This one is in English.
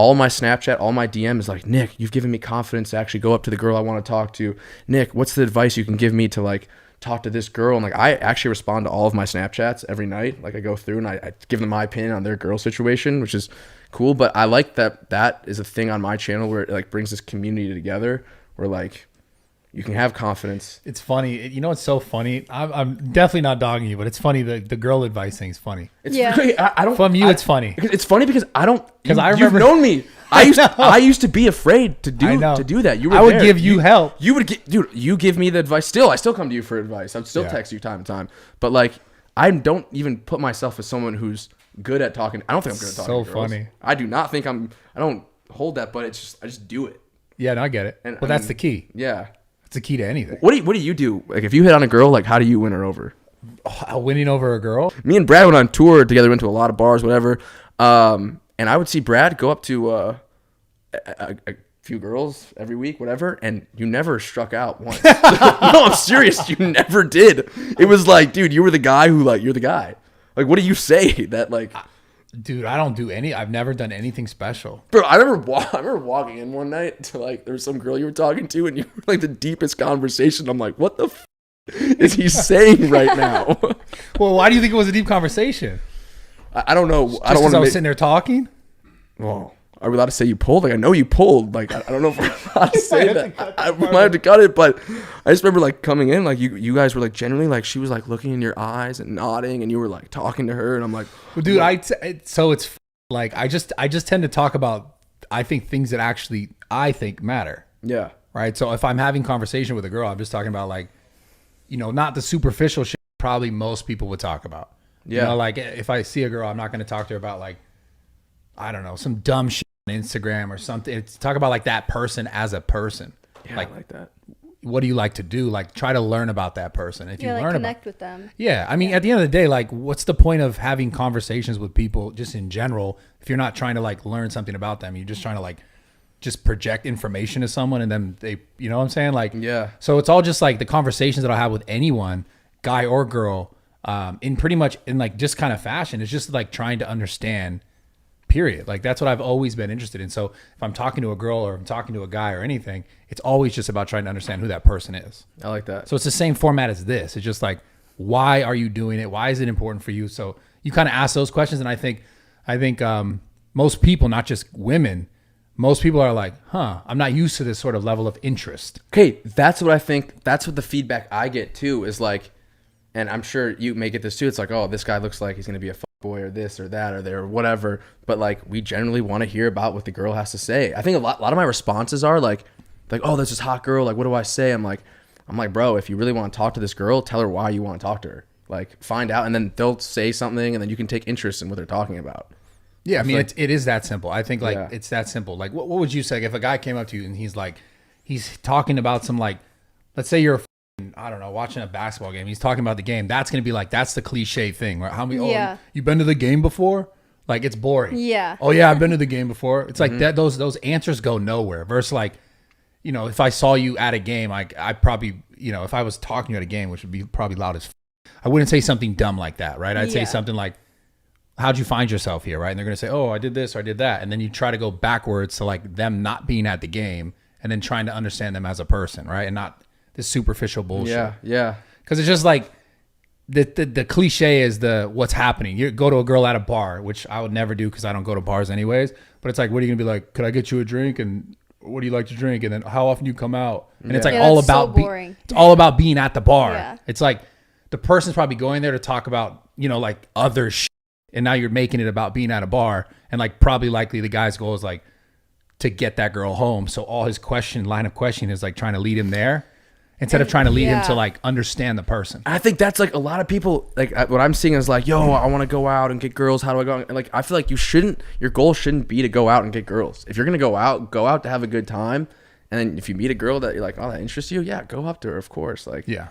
all my Snapchat, all my DM is like, Nick, you've given me confidence to actually go up to the girl I want to talk to. Nick, what's the advice you can give me to like talk to this girl? And like, I actually respond to all of my Snapchats every night. Like I go through and I give them my opinion on their girl situation, which is cool. But I like that is a thing on my channel where it like brings this community together where like you can have confidence. It's funny. You know, it's so funny. I'm definitely not dogging you, but it's funny. The girl advice thing is funny. It's really, I don't. From you, it's funny. It's funny because I don't. Because I remember, you've known me. I used to be afraid to do that. You were I would there. give you help. You would dude. You give me the advice. I still come to you for advice. I'd still text you time to time. But like, I don't even put myself as someone who's good at talking. I don't think I'm good at talking. So funny. I do not think I'm. I don't hold that, but I just do it. Yeah, no, I get it. But that's the key. Yeah. It's the key to anything. What do you do? Like if you hit on a girl, like how do you win her over? Winning over a girl? Me and Brad went on tour together, went to a lot of bars, whatever. And I would see Brad go up to a few girls every week, whatever, and you never struck out once. No, I'm serious. You never did. It was like, dude, you were the guy who like, you're the guy. Like, what do you say that like... Dude, I don't do I've never done anything special. Bro, I remember walking in one night to like, there was some girl you were talking to and you were like the deepest conversation. I'm like, what the is he saying right now? Well, why do you think it was a deep conversation? I don't know. I don't want to. I was sitting there talking. Well, are we allowed to say you pulled? Like I know you pulled. Like I don't know if we're allowed to say that. I might have to cut it, but I just remember like coming in, like you guys were like genuinely like she was like looking in your eyes and nodding, and you were like talking to her, and I'm like, well, dude, so it's like I just tend to talk about I think things that actually I think matter. Yeah. Right. So if I'm having conversation with a girl, I'm just talking about like, you know, not the superficial shit probably most people would talk about. Yeah. You know, like if I see a girl, I'm not going to talk to her about like, I don't know, some dumb shit on Instagram or something. It's talk about like that person as a person. Yeah, I like that. What do you like to do? Like try to learn about that person. If you like learn connect with them. Yeah. I mean, at the end of the day, like what's the point of having conversations with people just in general if you're not trying to like learn something about them? You're just trying to like just project information to someone and then they, you know what I'm saying? Like, yeah. So it's all just like the conversations that I'll have with anyone, guy or girl, in pretty much in like just kind of fashion. It's just like trying to understand, period. Like that's what I've always been interested in. So if I'm talking to a girl or I'm talking to a guy or anything, it's always just about trying to understand who that person is. I like that. So it's the same format as this. It's just like, why are you doing it? Why is it important for you? So you kind of ask those questions. And I think most people, not just women, most people are like, I'm not used to this sort of level of interest. Okay, that's what I think. That's what the feedback I get too is like, and I'm sure you may get this too. It's like, oh, this guy looks like he's going to be a fuckboy or this or that or there or whatever. But like, we generally want to hear about what the girl has to say. I think a lot of my responses are like, oh, there's this hot girl. Like, what do I say? I'm like, bro, if you really want to talk to this girl, tell her why you want to talk to her. Like, find out, and then they'll say something, and then you can take interest in what they're talking about. Yeah, I mean, it is that simple. I think like it's that simple. Like, what would you say like, if a guy came up to you and he's talking about some like, let's say you're, I don't know, watching a basketball game. He's talking about the game. That's gonna be like that's the cliche thing, right? How many? Oh, you been to the game before? Like it's boring. Yeah. Oh yeah, I've been to the game before. It's like that. Those answers go nowhere. Versus like, you know, if I saw you at a game, I probably, you know, if I was talking to you at a game, which would be probably loud as, I wouldn't say something dumb like that, right? I'd say something like, how'd you find yourself here, right? And they're going to say, oh, I did this or I did that. And then you try to go backwards to like them not being at the game and then trying to understand them as a person, right? And not this superficial bullshit. Yeah, yeah. Because it's just like the cliche is what's happening. You go to a girl at a bar, which I would never do because I don't go to bars anyways. But it's like, what are you going to be like, could I get you a drink? And what do you like to drink? And then how often do you come out? And it's like all about it's all about being at the bar. Yeah. It's like the person's probably going there to talk about, you know, like other shit. And now you're making it about being at a bar, and like probably likely the guy's goal is like to get that girl home. So all his line of questioning is like trying to lead him there instead of trying to lead him to like understand the person. I think that's like a lot of people, like what I'm seeing is like, yo, I want to go out and get girls. How do I go? And like, I feel like your goal shouldn't be to go out and get girls. If you're going to go out to have a good time. And then if you meet a girl that you're like, oh, that interests you. Yeah. Go up to her. Of course. Like, yeah.